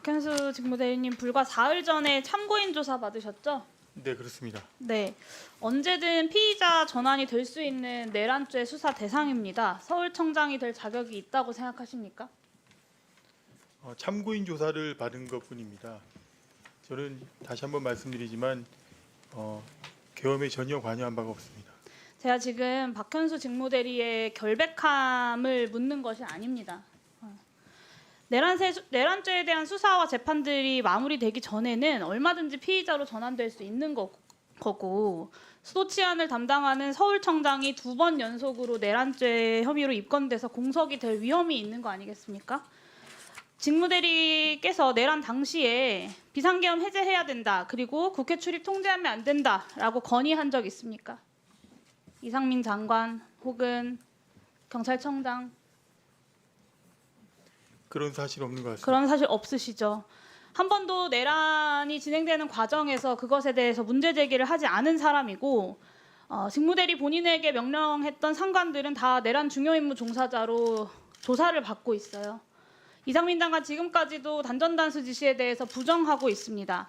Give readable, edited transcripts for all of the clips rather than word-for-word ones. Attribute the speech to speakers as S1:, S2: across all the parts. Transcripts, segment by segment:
S1: 박현수 직무대리님 불과 4일 전에 참고인 조사 받으셨죠?
S2: 네, 그렇습니다.
S1: 네. 언제든 피의자 전환이 될 수 있는 내란죄 수사 대상입니다. 서울청장이 될 자격이 있다고 생각하십니까?
S2: 참고인 조사를 받은 것뿐입니다. 저는 다시 한번 말씀드리지만 계엄에 전혀 관여한 바가 없습니다.
S1: 제가 지금 박현수 직무대리의 결백함을 묻는 것이 아닙니다. 내란죄에 대한 수사와 재판들이 마무리되기 전에는 얼마든지 피의자로 전환될 수 있는 거고 수도 치안을 담당하는 서울청장이 2번 연속으로 내란죄 혐의로 입건돼서 공석이 될 위험이 있는 거 아니겠습니까? 직무대리께서 내란 당시에 비상계엄 해제해야 된다. 그리고 국회 출입 통제하면 안 된다라고 건의한 적 있습니까? 이상민 장관 혹은 경찰청장
S2: 그런 사실 없는 것 같습니다.
S1: 그런 사실 없으시죠? 한 번도 내란이 진행되는 과정에서 그것에 대해서 문제 제기를 하지 않은 사람이고 직무대리 본인에게 명령했던 상관들은 다 내란 중요임무 종사자로 조사를 받고 있어요. 이상민 장관 지금까지도 단전단수 지시에 대해서 부정하고 있습니다.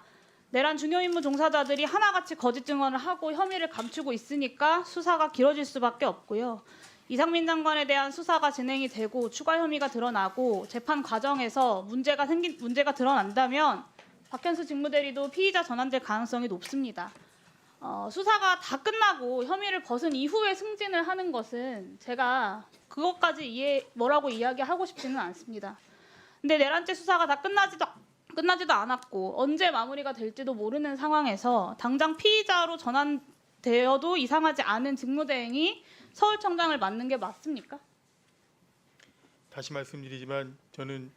S1: 내란 중요임무 종사자들이 하나같이 거짓 증언을 하고 혐의를 감추고 있으니까 수사가 길어질 수밖에 없고요. 이상민 장관에 대한 수사가 진행이 되고 추가 혐의가 드러나고 재판 과정에서 문제가 드러난다면 박현수 직무대리도 피의자 전환될 가능성이 높습니다. 수사가 다 끝나고 혐의를 벗은 이후에 승진을 하는 것은 제가 그것까지 뭐라고 이야기하고 싶지는 않습니다. 근데 내란죄 수사가 다 끝나지도 않았고 언제 마무리가 될지도 모르는 상황에서 당장 피의자로 전환되어도 이상하지 않은 직무대행이 서울청장을 맡는 게 맞습니까?
S2: 다시 말씀드리지만 저는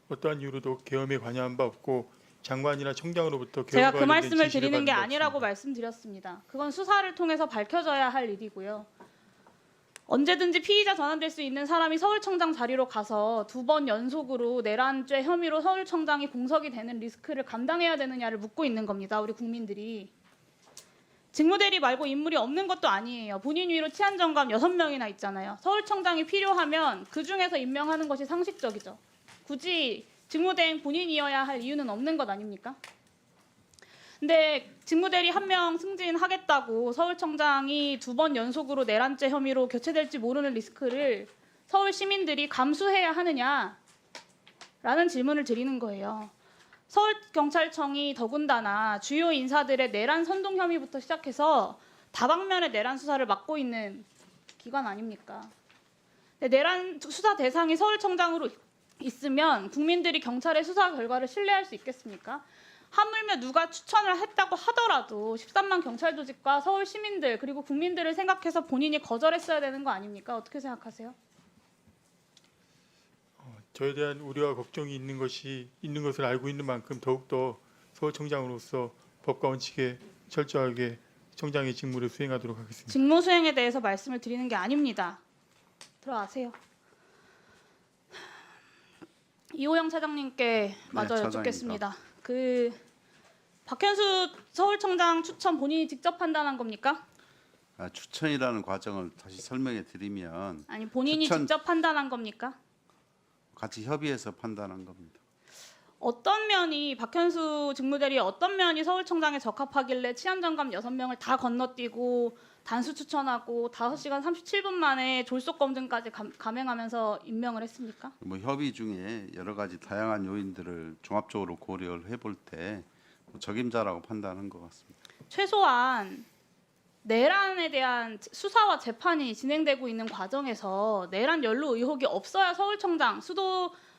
S2: 어떠한 이유로도 계엄에 관여한 바 없고 장관이나 청장으로부터
S1: 제가
S2: 계엄과
S1: 그
S2: 관련된
S1: 말씀을
S2: 지시를
S1: 드리는 게
S2: 받은 바
S1: 아니라고
S2: 없습니다.
S1: 말씀드렸습니다. 그건 수사를 통해서 밝혀져야 할 일이고요. 언제든지 피의자 전환될 수 있는 사람이 서울청장 자리로 가서 2번 연속으로 내란죄 혐의로 서울청장이 공석이 되는 리스크를 감당해야 되느냐를 묻고 있는 겁니다. 우리 국민들이. 직무대리 말고 인물이 없는 것도 아니에요. 본인 위로 치안정감 6명이나 있잖아요. 서울청장이 필요하면 그중에서 임명하는 것이 상식적이죠. 굳이 직무대행 본인이어야 할 이유는 없는 것 아닙니까? 근데 직무대리 1명 승진하겠다고 서울청장이 2번 연속으로 내란죄 혐의로 교체될지 모르는 리스크를 서울 시민들이 감수해야 하느냐라는 질문을 드리는 거예요. 서울경찰청이 더군다나 주요 인사들의 내란 선동 혐의부터 시작해서 다방면의 내란 수사를 맡고 있는 기관 아닙니까? 내란 수사 대상이 서울청장으로 있으면 국민들이 경찰의 수사 결과를 신뢰할 수 있겠습니까? 하물며 누가 추천을 했다고 하더라도 13만 경찰 조직과 서울 시민들 그리고 국민들을 생각해서 본인이 거절했어야 되는 거 아닙니까? 어떻게 생각하세요?
S2: 저에 대한 우려와 걱정이 있는 것을 알고 있는 만큼 더욱더 서울청장으로서 법과 원칙에 철저하게 청장의 직무를 수행하도록 하겠습니다.
S1: 직무 수행에 대해서 말씀을 드리는 게 아닙니다. 들어가세요. 이호영 차장님께 마저 여쭙겠습니다. 박현수 서울청장 추천 본인이 직접 판단한 겁니까?
S3: 추천이라는 과정을 다시 설명해 드리면
S1: 아니 본인이 직접 판단한 겁니까?
S3: 같이 협의해서 판단한 겁니다.
S1: 어떤 면이 박현수 직무대리 어떤 면이 서울청장에 적합하길래 치안정감 6명을 다 건너뛰고 단수 추천하고 5시간 37분 만에 졸속 검증까지 감행하면서 임명을 했습니까?
S3: 협의 중에 여러 가지 다양한 요인들을 종합적으로 고려를 해볼 때 적임자라고 판단한 것 같습니다.
S1: 최소한 내란에 대한 수사와 재판이 진행되고 있는 과정에서 내란 연루 의혹이 없어야 서울청장,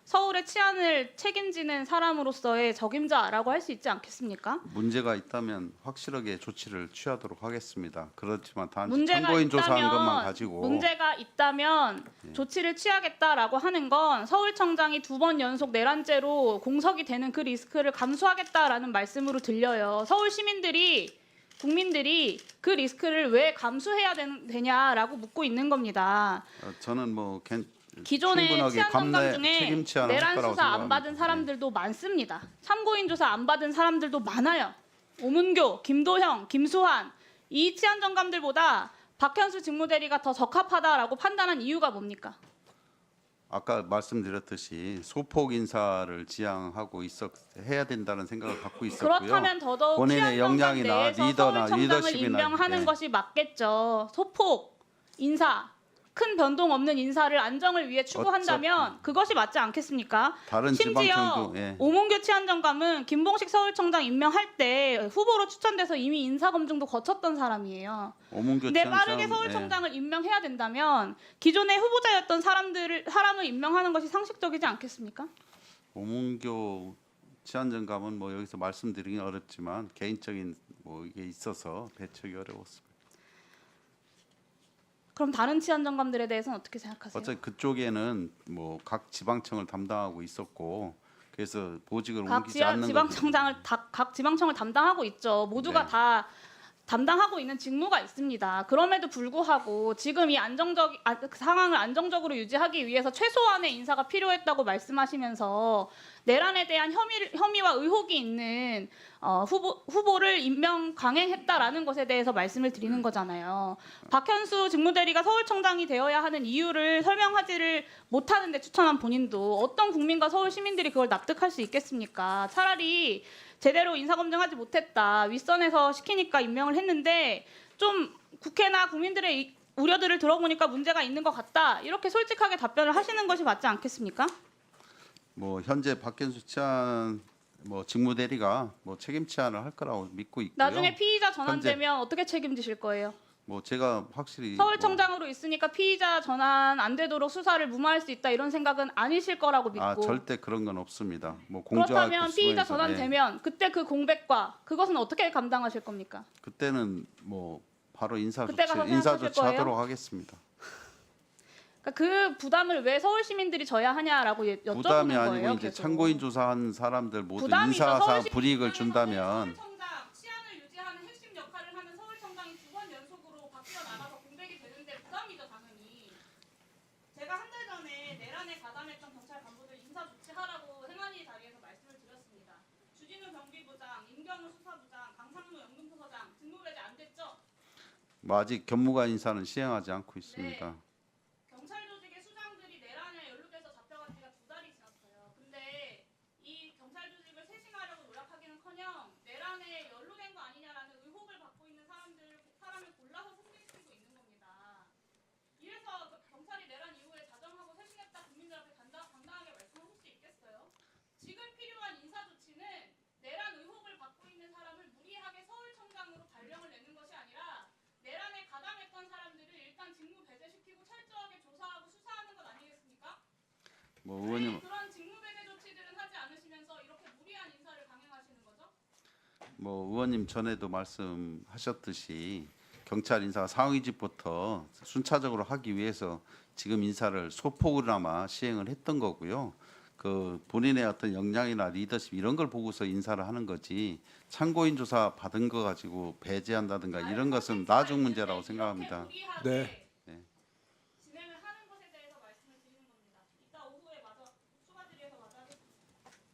S1: 서울의 치안을 책임지는 사람으로서의 적임자라고 할 수 있지 않겠습니까?
S3: 문제가 있다면 확실하게 조치를 취하도록 하겠습니다. 그렇지만 단지
S1: 문제가
S3: 참고인 조사한
S1: 있다면,
S3: 것만 가지고
S1: 문제가 있다면 조치를 취하겠다라고 하는 건 서울청장이 2번 연속 내란죄로 공석이 되는 그 리스크를 감수하겠다라는 말씀으로 들려요. 서울 시민들이 국민들이 그 리스크를 왜 감수해야 되냐라고 묻고 있는 겁니다.
S3: 저는
S1: 기존의
S3: 충분하게
S1: 치안정감 중에
S3: 책임치 않을
S1: 내란
S3: 거라고
S1: 수사 안
S3: 생각합니다.
S1: 받은 사람들도 많습니다. 참고인 조사 안 받은 사람들도 많아요. 오문교, 김도형, 김수환 이 치안정감들보다 박현수 직무대리가 더 적합하다라고 판단한 이유가 뭡니까?
S3: 아까 말씀드렸듯이 소폭 인사를 지향하고 해야 된다는 생각을 갖고 있었고요.
S1: 그렇다면 더더욱
S3: 본인의 역량이나
S1: 피안정관
S3: 리더나
S1: 내에서 서울청장을
S3: 리더십이나
S1: 임명하는
S3: 예.
S1: 것이 맞겠죠. 소폭 인사, 큰 변동 없는 인사를 안정을 위해 추구한다면 그것이 맞지 않겠습니까?
S3: 다른
S1: 심지어
S3: 지방청도 예.
S1: 오문규 치안정감은 김봉식 서울청장 임명할 때 후보로 추천돼서 이미 인사 검증도 거쳤던 사람이에요.
S3: 오문교
S1: 근데
S3: 치안장,
S1: 빠르게 서울청장을 임명해야 된다면 기존의 후보자였던 사람을 임명하는 것이 상식적이지 않겠습니까?
S3: 오문교 치안정감은 뭐 여기서 말씀드리긴 어렵지만 개인적인 뭐 이게 있어서 배척이 어려웠습니다.
S1: 그럼 다른 치안정감들에 대해서는 어떻게 생각하세요?
S3: 어차피 그쪽에는 뭐 각 지방청을 담당하고 있었고 그래서 보직을
S1: 각
S3: 옮기지 않는
S1: 지방청장을 각 지방청을 담당하고 있죠. 모두가
S3: 네.
S1: 다 담당하고 있는 직무가 있습니다. 그럼에도 불구하고 지금 이 상황을 안정적으로 유지하기 위해서 최소한의 인사가 필요했다고 말씀하시면서 내란에 대한 혐의와 의혹이 있는 후보를 임명 강행했다라는 것에 대해서 말씀을 드리는 거잖아요. 박현수 직무대리가 서울청장이 되어야 하는 이유를 설명하지를 못하는데 추천한 본인도 어떤 국민과 서울 시민들이 그걸 납득할 수 있겠습니까? 차라리 제대로 인사검증하지 못했다. 윗선에서 시키니까 임명을 했는데 좀 국회나 국민들의 우려들을 들어보니까 문제가 있는 것 같다. 이렇게 솔직하게 답변을 하시는 것이 맞지 않겠습니까?
S3: 뭐 현재 박현수 치안 뭐 직무대리가 뭐 책임 치안을 할 거라고 믿고 있고요.
S1: 나중에 피의자 전환되면 어떻게 책임지실 거예요?
S3: 뭐 제가 확실히
S1: 서울청장으로 있으니까 피의자 전환 안 되도록 수사를 무마할 수 있다 이런 생각은 아니실 거라고 믿고
S3: 절대 그런 건 없습니다. 뭐 공조할
S1: 그렇다면 피의자
S3: 구성에서,
S1: 전환되면 그때 그 공백과 그것은 어떻게 감당하실 겁니까?
S3: 그때는 뭐 바로
S1: 그때 가서
S3: 인사
S1: 생각하실
S3: 조치하도록 하겠습니다.
S1: 그러니까 그 부담을 왜 서울 시민들이 져야 하냐라고 여쭤보는
S3: 부담이
S1: 거예요.
S3: 아니고 이제
S1: 계속.
S3: 참고인 조사한 사람들 모두
S1: 부담이죠.
S3: 인사상
S1: 서울
S3: 불이익을
S1: 시민들은
S3: 준다면
S1: 서울청장 치안을 유지하는 핵심 역할을 하는 서울청장이 2번 연속으로 바뀌어 나가서 공백이 되는데 부담이죠 당연히. 제가 한 달 전에 내란에 가담했던 경찰 간부들 인사 조치하라고 행안위 자리에서 말씀을 드렸습니다. 주진우 경비부장, 임경우 수사부장, 강상무 연금부서장 직무 배제 안 됐죠?
S3: 뭐 아직 견무관 인사는 시행하지 않고 있습니다.
S1: 네. 경찰 조직의 수장들이 내란에 연루돼서 잡혀간 지가 2달이 지났어요. 근데 이 경찰 조직을 쇄신하려고 노력하기는커녕 내란에 연루된 거 아니냐라는 의혹을 받고 있는 사람을 골라서 승진시키고 있는 겁니다. 이래서 경찰이 내란 이후에 자정하고 쇄신했다 국민들 앞에 당당하게 말씀하실 수 있겠어요? 지금 필요한 인사 조치는 내란 의혹을 받고 있는 사람을 무리하게 서울청장으로 발령을 내는 것이 아니라 내란에 가담했던 사람들을 일단 직무 배제시키고 철저하게 조사하고 수사하는 것 아니겠습니까?
S3: 뭐
S1: 왜
S3: 의원님
S1: 그런 직무 배제 조치들은 하지 않으시면서 이렇게 무리한 인사를 강행하시는 거죠?
S3: 뭐 의원님 전에도 말씀하셨듯이 경찰 인사가 상위직부터 순차적으로 하기 위해서 지금 인사를 소폭으로나마 시행을 했던 거고요. 그 본인의 어떤 역량이나 리더십 이런 걸 보고서 인사를 하는 거지 참고인 조사 받은 거 가지고 배제한다든가 이런 것은 나중 문제라고 생각합니다.
S1: 무리하게
S4: 네.